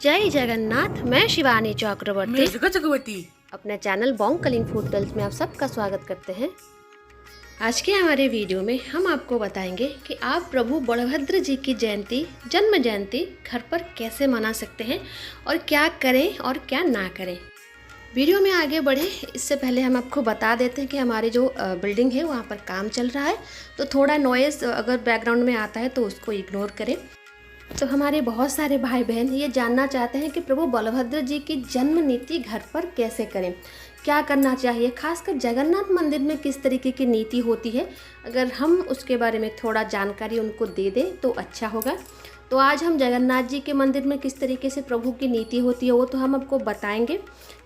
जय जगन्नाथ। मैं शिवानी चक्रवर्ती अपने channel Bong Calling Food Tales में आप सबका स्वागत करते हैं। आज के हमारे वीडियो में हम आपको बताएंगे कि आप प्रभु बलभद्र जी की जयंती, जन्म जयंती घर पर कैसे मना सकते हैं और क्या करें और क्या ना करें। वीडियो में आगे बढ़े इससे पहले हम आपको बता देते हैं कि हमारी जो बिल्डिंग है वहाँ पर काम चल रहा है, तो थोड़ा नॉइज़ अगर बैकग्राउंड में आता है तो उसको इग्नोर करें। तो हमारे बहुत सारे भाई बहन ये जानना चाहते हैं कि प्रभु बलभद्र जी की जन्म नीति घर पर कैसे करें, क्या करना चाहिए, खासकर जगन्नाथ मंदिर में किस तरीके की नीति होती है। अगर हम उसके बारे में थोड़ा जानकारी उनको दे दें तो अच्छा होगा। तो आज हम जगन्नाथ जी के मंदिर में किस तरीके से प्रभु की नीति होती है वो तो हम आपको बताएंगे।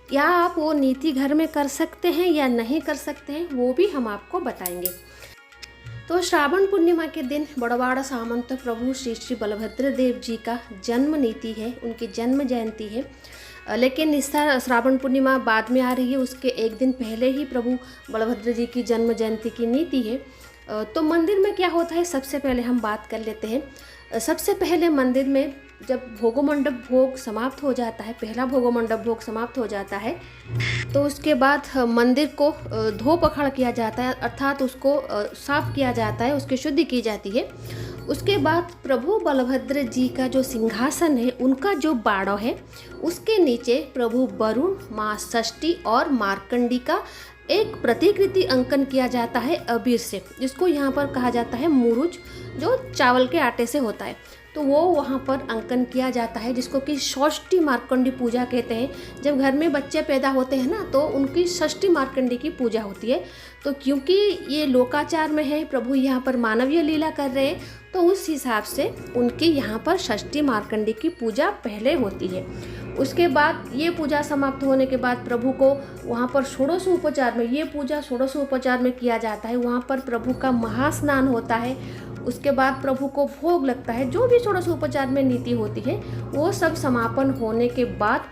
क्या आप वो नीति घर में कर सकते हैं या नहीं कर सकते हैं वो भी हम आपको बताएंगे। तो श्रावण पूर्णिमा के दिन बड़वाड़ा सामंत प्रभु श्री श्री बलभद्र देव जी का जन्म नीति है, उनकी जन्म जयंती है। लेकिन इस साल श्रावण पूर्णिमा बाद में आ रही है, उसके एक दिन पहले ही प्रभु बलभद्र जी की जन्म जयंती की नीति है। तो मंदिर में क्या होता है सबसे पहले हम बात कर लेते हैं। सबसे पहले मंदिर में जब भोगो मंडप भोग समाप्त हो जाता है, पहला भोगो मंडप भोग समाप्त हो जाता है, तो उसके बाद मंदिर को धो पखाड़ किया जाता है, अर्थात उसको साफ किया जाता है, उसकी शुद्धि की जाती है। उसके बाद प्रभु बलभद्र जी का जो सिंहासन है, उनका जो बाड़ा है, उसके नीचे प्रभु वरुण, माँ षष्ठी और मार्कंडी का एक प्रतिकृति अंकन किया जाता है अबीर से, जिसको यहाँ पर कहा जाता है मुरुज, जो चावल के आटे से होता है। तो वो वहाँ पर अंकन किया जाता है, जिसको कि षष्ठी मार्कंडी पूजा कहते हैं। जब घर में बच्चे पैदा होते हैं ना, तो उनकी षष्ठी मार्कंडी की पूजा होती है। तो क्योंकि ये लोकाचार में है, प्रभु यहाँ पर मानवीय लीला कर रहे हैं, तो उस हिसाब से उनकी यहाँ पर षष्ठी मार्कंडी की पूजा पहले होती है। उसके बाद ये पूजा समाप्त होने के बाद प्रभु को वहाँ पर षोडशोपचार में, ये पूजा षोडशोपचार में किया जाता है। वहाँ पर प्रभु का महास्नान होता है। उसके बाद प्रभु को भोग लगता है। जो भी षोडशोपचार में नीति होती है वो सब समापन होने के बाद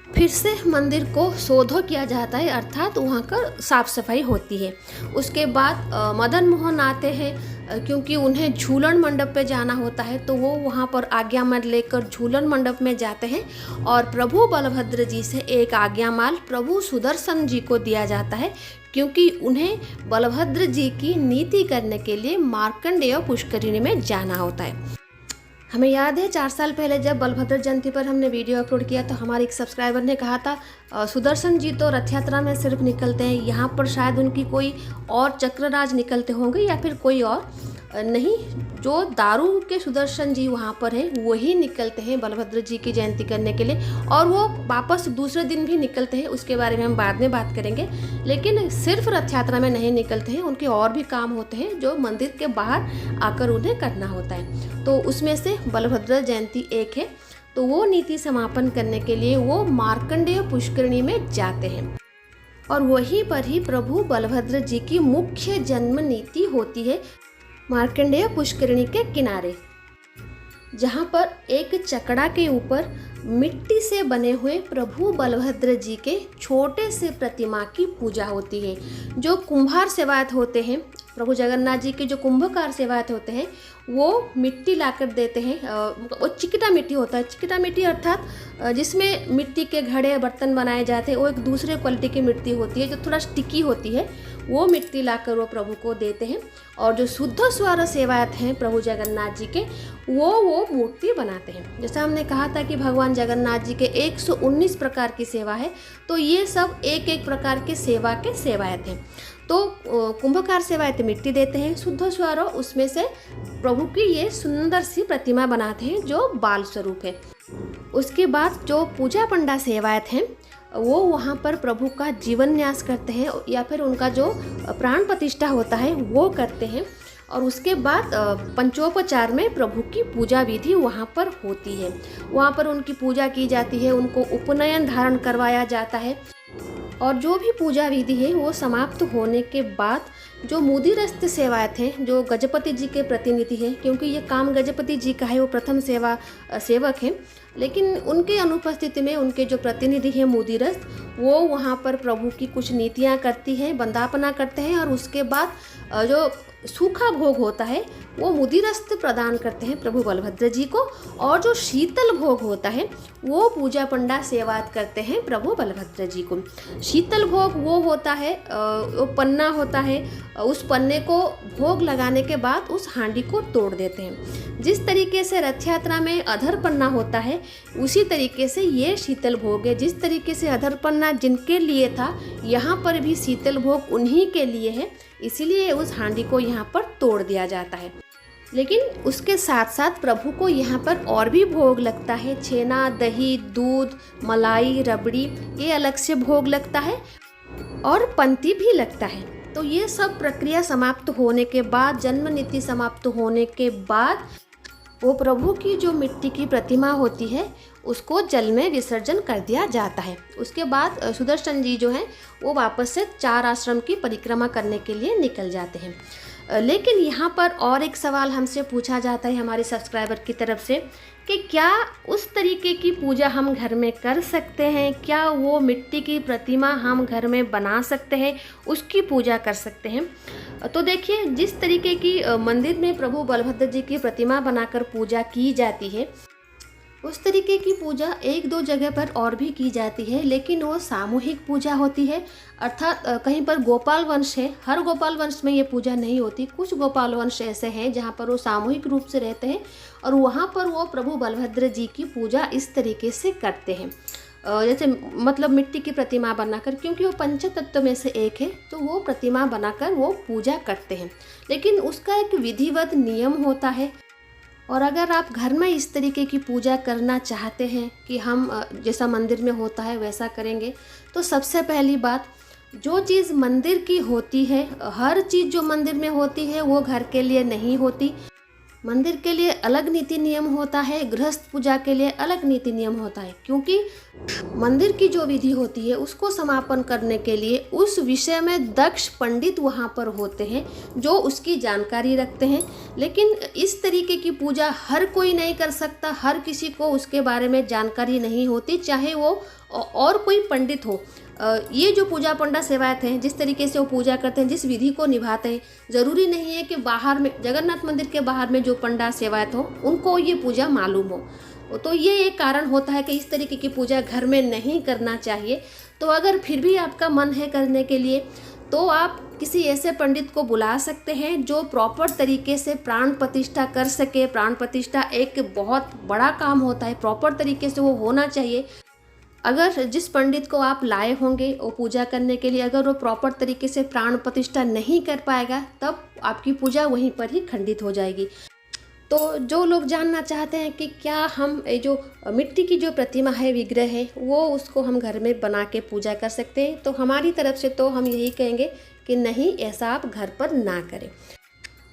फिर से मंदिर को शोधो किया जाता है, अर्थात वहाँ का साफ सफाई होती है। उसके बाद मदन मोहन आते हैं, क्योंकि उन्हें झूलन मंडप पे जाना होता है, तो वो वहाँ पर आज्ञामाल लेकर झूलन मंडप में जाते हैं और प्रभु बलभद्र जी से एक आज्ञामाल प्रभु सुदर्शन जी को दिया जाता है, क्योंकि उन्हें बलभद्र जी की नीति करने के लिए मार्कंडेय पुष्करिणी में जाना होता है। हमें याद है 4 साल पहले जब बलभद्र जयंती पर हमने वीडियो अपलोड किया तो हमारे एक सब्सक्राइबर ने कहा था सुदर्शन जी तो रथ यात्रा में सिर्फ निकलते हैं, यहाँ पर शायद उनकी कोई और चक्रराज निकलते होंगे या फिर कोई और नहीं। जो दारू के सुदर्शन जी वहाँ पर हैं वही निकलते हैं बलभद्र जी की जयंती करने के लिए, और वो वापस दूसरे दिन भी निकलते हैं, उसके बारे में हम बाद में बात करेंगे। लेकिन सिर्फ रथ यात्रा में नहीं निकलते हैं, उनके और भी काम होते हैं जो मंदिर के बाहर आकर उन्हें करना होता है। तो उसमें से बलभद्र जयंती एक है। तो वो नीति समापन करने के लिए वो मार्कंडेय पुष्करिणी में जाते हैं, और वहीं पर ही प्रभु बलभद्र जी की मुख्य जन्म नीति होती है मार्कंडेय पुष्करिणी के किनारे, जहाँ पर एक चकड़ा के ऊपर मिट्टी से बने हुए प्रभु बलभद्र जी के छोटे से प्रतिमा की पूजा होती है। जो कुम्हार सेवायत होते हैं, प्रभु जगन्नाथ जी के जो कुंभकार सेवायत होते हैं, वो मिट्टी लाकर देते हैं। वो चिकटा मिट्टी होता है, चिकटा मिट्टी अर्थात जिसमें मिट्टी के घड़े बर्तन बनाए जाते हैं, वो एक दूसरे क्वालिटी की मिट्टी होती है जो थोड़ा स्टिकी होती है। वो मिट्टी लाकर वो प्रभु को देते हैं, और जो शुद्ध स्वर सेवायत हैं प्रभु जगन्नाथ जी के, वो मूर्ति बनाते हैं। जैसा हमने कहा था कि भगवान जगन्नाथ जी के 119 प्रकार की सेवा है, तो ये सब एक एक प्रकार के सेवा के सेवायत हैं। तो कुंभकार सेवायत मिट्टी देते हैं, शुद्ध स्वर उसमें से प्रभु की ये सुंदर सी प्रतिमा बनाते हैं जो बाल स्वरूप है। उसके बाद जो पूजा पंडा सेवायत हैं वो वहाँ पर प्रभु का जीवन न्यास करते हैं, या फिर उनका जो प्राण प्रतिष्ठा होता है वो करते हैं। और उसके बाद पंचोपचार में प्रभु की पूजा विधि वहाँ पर होती है। वहाँ पर उनकी पूजा की जाती है, उनको उपनयन धारण करवाया जाता है, और जो भी पूजा विधि है वो समाप्त होने के बाद जो मुदिरस्त सेवायत हैं, जो गजपति जी के प्रतिनिधि हैं, क्योंकि ये काम गजपति जी का है, वो प्रथम सेवक हैं, लेकिन उनके अनुपस्थिति में उनके जो प्रतिनिधि हैं मुदिरस्त, वो वहाँ पर प्रभु की कुछ नीतियाँ करती हैं, वंदापना करते हैं, और उसके बाद जो सूखा भोग होता है वो मुदिरस्त प्रदान करते हैं प्रभु बलभद्र जी को, और जो शीतल भोग होता है वो पूजा पंडा सेवायत करते हैं प्रभु बलभद्र जी को। शीतल भोग वो होता है, वो पन्ना होता है, उस पन्ने को भोग लगाने के बाद उस हांडी को तोड़ देते हैं। जिस तरीके से रथ यात्रा में अधर पन्ना होता है उसी तरीके से ये शीतल भोग है। जिस तरीके से अधर पन्ना जिनके लिए था, यहाँ पर भी शीतल भोग उन्हीं के लिए है, इसीलिए उस हांडी को यहाँ पर तोड़ दिया जाता है। लेकिन उसके साथ साथ प्रभु को यहाँ पर और भी भोग लगता है। छेना, दही, दूध, मलाई, रबड़ी, ये अलग से भोग लगता है और पंती भी लगता है। तो ये सब प्रक्रिया समाप्त होने के बाद, जन्म नीति समाप्त होने के बाद, वो प्रभु की जो मिट्टी की प्रतिमा होती है उसको जल में विसर्जन कर दिया जाता है। उसके बाद सुदर्शन जी जो हैं वो वापस से 4 आश्रम की परिक्रमा करने के लिए निकल जाते हैं। लेकिन यहाँ पर और एक सवाल हमसे पूछा जाता है हमारे सब्सक्राइबर की तरफ से कि क्या उस तरीके की पूजा हम घर में कर सकते हैं? क्या वो मिट्टी की प्रतिमा हम घर में बना सकते हैं, उसकी पूजा कर सकते हैं? तो देखिए, जिस तरीके की मंदिर में प्रभु बलभद्र जी की प्रतिमा बनाकर पूजा की जाती है, उस तरीके की पूजा 1-2 जगह पर और भी की जाती है, लेकिन वो सामूहिक पूजा होती है। अर्थात कहीं पर गोपाल वंश है, हर गोपाल वंश में ये पूजा नहीं होती। कुछ गोपाल वंश ऐसे हैं जहाँ पर वो सामूहिक रूप से रहते हैं और वहाँ पर वो प्रभु बलभद्र जी की पूजा इस तरीके से करते हैं। जैसे मतलब मिट्टी की प्रतिमा बनाकर, क्योंकि वो पंचतत्व में से एक है, तो वो प्रतिमा बनाकर वो पूजा करते हैं। लेकिन उसका एक विधिवत नियम होता है। और अगर आप घर में इस तरीके की पूजा करना चाहते हैं कि हम जैसा मंदिर में होता है वैसा करेंगे, तो सबसे पहली बात, जो चीज़ मंदिर की होती है, हर चीज़ जो मंदिर में होती है वो घर के लिए नहीं होती। मंदिर के लिए अलग नीति नियम होता है, गृहस्थ पूजा के लिए अलग नीति नियम होता है। क्योंकि मंदिर की जो विधि होती है उसको समापन करने के लिए उस विषय में दक्ष पंडित वहाँ पर होते हैं जो उसकी जानकारी रखते हैं। लेकिन इस तरीके की पूजा हर कोई नहीं कर सकता, हर किसी को उसके बारे में जानकारी नहीं होती, चाहे वो और कोई पंडित हो। ये जो पूजा पंडा सेवायत हैं, जिस तरीके से वो पूजा करते हैं, जिस विधि को निभाते हैं, ज़रूरी नहीं है कि बाहर में, जगन्नाथ मंदिर के बाहर में जो पंडा सेवायत हो उनको ये पूजा मालूम हो। तो ये एक कारण होता है कि इस तरीके की पूजा घर में नहीं करना चाहिए। तो अगर फिर भी आपका मन है करने के लिए, तो आप किसी ऐसे पंडित को बुला सकते हैं जो प्रॉपर तरीके से प्राण प्रतिष्ठा कर सके। प्राण प्रतिष्ठा एक बहुत बड़ा काम होता है, प्रॉपर तरीके से वो होना चाहिए। अगर जिस पंडित को आप लाए होंगे वो पूजा करने के लिए, अगर वो प्रॉपर तरीके से प्राण प्रतिष्ठा नहीं कर पाएगा, तब आपकी पूजा वहीं पर ही खंडित हो जाएगी। तो जो लोग जानना चाहते हैं कि क्या हम ये जो मिट्टी की जो प्रतिमा है, विग्रह है, वो उसको हम घर में बना के पूजा कर सकते हैं, तो हमारी तरफ से तो हम यही कहेंगे कि नहीं, ऐसा आप घर पर ना करें।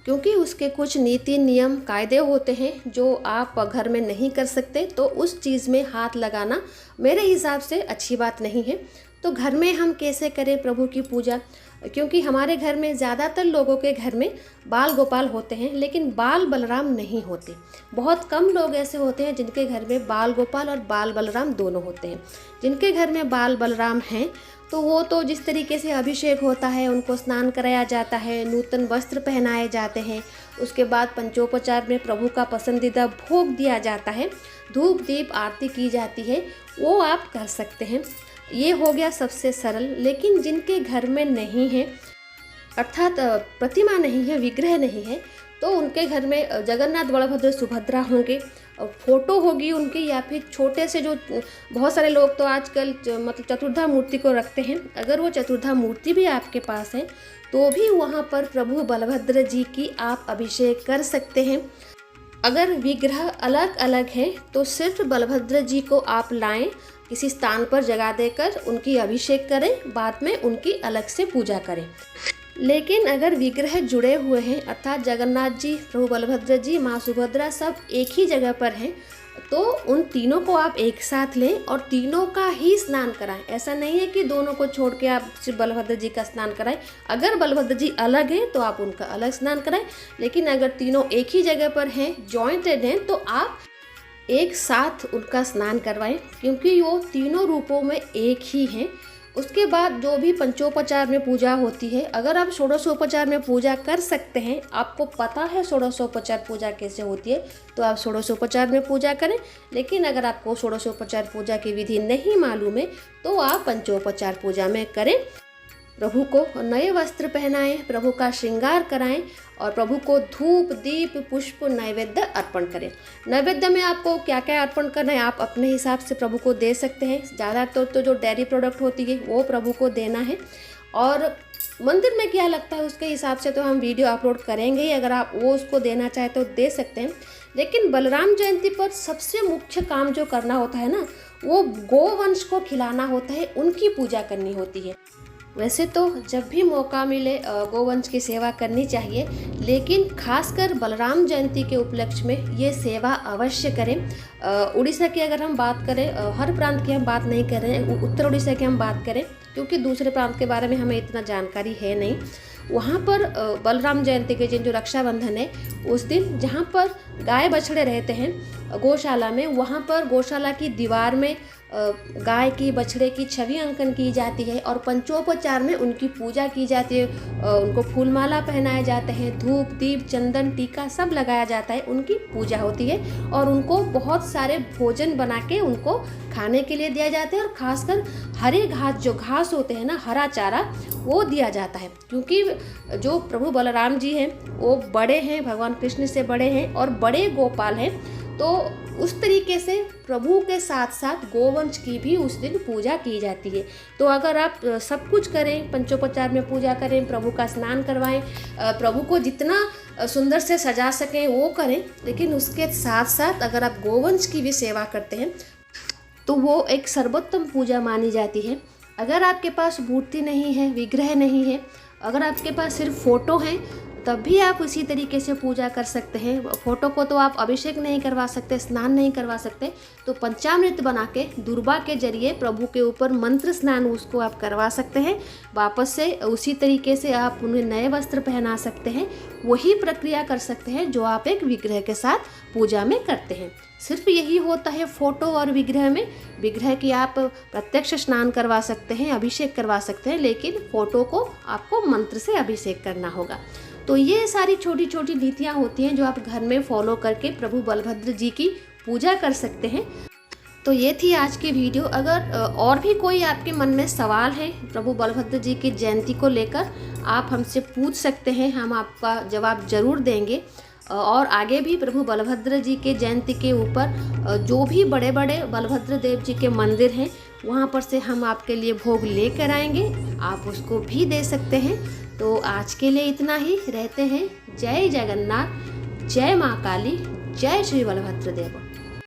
क्योंकि उसके कुछ नीति नियम कायदे होते हैं जो आप घर में नहीं कर सकते, तो उस चीज़ में हाथ लगाना मेरे हिसाब से अच्छी बात नहीं है। तो घर में हम कैसे करें प्रभु की पूजा? क्योंकि हमारे घर में ज़्यादातर लोगों के घर में बाल गोपाल होते हैं, लेकिन बाल बलराम नहीं होते। बहुत कम लोग ऐसे होते हैं जिनके घर में बाल गोपाल और बाल बलराम दोनों होते हैं। जिनके घर में बाल बलराम हैं तो वो तो जिस तरीके से अभिषेक होता है, उनको स्नान कराया जाता है, नूतन वस्त्र पहनाए जाते हैं, उसके बाद पंचोपचार में प्रभु का पसंदीदा भोग दिया जाता है, धूप दीप आरती की जाती है, वो आप कर सकते हैं। ये हो गया सबसे सरल। लेकिन जिनके घर में नहीं है, अर्थात प्रतिमा नहीं है, विग्रह नहीं है, तो उनके घर में जगन्नाथ बलभद्र सुभद्रा होंगे, फोटो होगी उनकी, या फिर छोटे से जो बहुत सारे लोग तो आजकल मतलब चतुर्धा मूर्ति को रखते हैं। अगर वो चतुर्धा मूर्ति भी आपके पास है तो भी वहाँ पर प्रभु बलभद्र जी की आप अभिषेक कर सकते हैं। अगर विग्रह अलग अलग है तो सिर्फ बलभद्र जी को आप लाएं, किसी स्थान पर जगह देकर उनकी अभिषेक करें, बाद में उनकी अलग से पूजा करें। लेकिन अगर विग्रह जुड़े हुए हैं, अर्थात जगन्नाथ जी, प्रभु बलभद्र जी, माँ सुभद्रा सब एक ही जगह पर हैं, तो उन तीनों को आप एक साथ लें और तीनों का ही स्नान कराएं। ऐसा नहीं है कि दोनों को छोड़ के आप सिर्फ बलभद्र जी का स्नान कराएं। अगर बलभद्र जी अलग हैं तो आप उनका अलग स्नान कराएं, लेकिन अगर तीनों एक ही जगह पर हैं, जॉइंटेड हैं, तो आप एक साथ उनका स्नान करवाएं, क्योंकि वो तीनों रूपों में एक ही हैं उसके बाद जो भी पंचोपचार में पूजा होती है, अगर आप षोडशोपचार में पूजा कर सकते हैं, आपको पता है षोडशोपचार पूजा कैसे होती है, तो आप षोडशोपचार में पूजा करें। लेकिन अगर आपको षोडशोपचार पूजा की विधि नहीं मालूम है तो आप पंचोपचार पूजा में करें। प्रभु को नए वस्त्र पहनाएं, प्रभु का श्रृंगार कराएं और प्रभु को धूप, दीप, पुष्प, नैवेद्य अर्पण करें। नैवेद्य में आपको क्या क्या अर्पण करना है आप अपने हिसाब से प्रभु को दे सकते हैं। ज़्यादातर तो जो डेयरी प्रोडक्ट होती है वो प्रभु को देना है, और मंदिर में क्या लगता है उसके हिसाब से तो हम वीडियो अपलोड करेंगे ही। अगर आप वो उसको देना चाहें तो दे सकते हैं। लेकिन बलराम जयंती पर सबसे मुख्य काम जो करना होता है ना, वो गोवंश को खिलाना होता है, उनकी पूजा करनी होती है। वैसे तो जब भी मौका मिले गोवंश की सेवा करनी चाहिए, लेकिन खासकर बलराम जयंती के उपलक्ष्य में ये सेवा अवश्य करें। उड़ीसा की अगर हम बात करें, हर प्रांत की हम बात नहीं कर रहे हैं, उत्तर उड़ीसा की हम बात करें, क्योंकि दूसरे प्रांत के बारे में हमें इतना जानकारी है नहीं। वहाँ पर बलराम जयंती के दिन जो रक्षाबंधन है, उस दिन जहाँ पर गाय बछड़े रहते हैं गौशाला में, वहाँ पर गौशाला की दीवार में गाय की, बछड़े की छवि अंकन की जाती है और पंचोपचार में उनकी पूजा की जाती है। उनको फूलमाला पहनाए जाते हैं, धूप, दीप, चंदन, टीका सब लगाया जाता है, उनकी पूजा होती है और उनको बहुत सारे भोजन बना के उनको खाने के लिए दिया जाता है। और खासकर हरे घास, जो घास होते हैं ना, हरा चारा, वो दिया जाता है, क्योंकि जो प्रभु बलराम जी हैं वो बड़े हैं, भगवान कृष्ण से बड़े हैं और बड़े गोपाल हैं। तो उस तरीके से प्रभु के साथ साथ गोवंश की भी उस दिन पूजा की जाती है। तो अगर आप सब कुछ करें, पंचोपचार में पूजा करें, प्रभु का स्नान करवाएं, प्रभु को जितना सुंदर से सजा सकें वो करें, लेकिन उसके साथ साथ अगर आप गोवंश की भी सेवा करते हैं तो वो एक सर्वोत्तम पूजा मानी जाती है। अगर आपके पास मूर्ति नहीं है, विग्रह नहीं है, अगर आपके पास सिर्फ फ़ोटो हैं, तब भी आप उसी तरीके से पूजा कर सकते हैं। फ़ोटो को तो आप अभिषेक नहीं करवा सकते, स्नान नहीं करवा सकते, तो पंचामृत बना के दुर्बा के जरिए प्रभु के ऊपर मंत्र स्नान उसको आप करवा सकते हैं। वापस से उसी तरीके से आप उन्हें नए वस्त्र पहना सकते हैं। वही प्रक्रिया कर सकते हैं जो आप एक विग्रह के साथ पूजा में करते हैं। सिर्फ यही होता है फ़ोटो और विग्रह में। विग्रह की आप प्रत्यक्ष स्नान करवा सकते हैं, अभिषेक करवा सकते हैं, लेकिन फ़ोटो को आपको मंत्र से अभिषेक करना होगा। तो ये सारी छोटी छोटी नीतियाँ होती हैं जो आप घर में फॉलो करके प्रभु बलभद्र जी की पूजा कर सकते हैं। तो ये थी आज की वीडियो। अगर और भी कोई आपके मन में सवाल है प्रभु बलभद्र जी की जयंती को लेकर, आप हमसे पूछ सकते हैं, हम आपका जवाब ज़रूर देंगे। और आगे भी प्रभु बलभद्र जी के जयंती के ऊपर जो भी बड़े बड़े बलभद्र देव जी के मंदिर हैं, वहाँ पर से हम आपके लिए भोग लेकर आएंगे, आप उसको भी दे सकते हैं। तो आज के लिए इतना ही। रहते हैं। जय जगन्नाथ, जय माँ काली, जय श्री बलभद्र देव।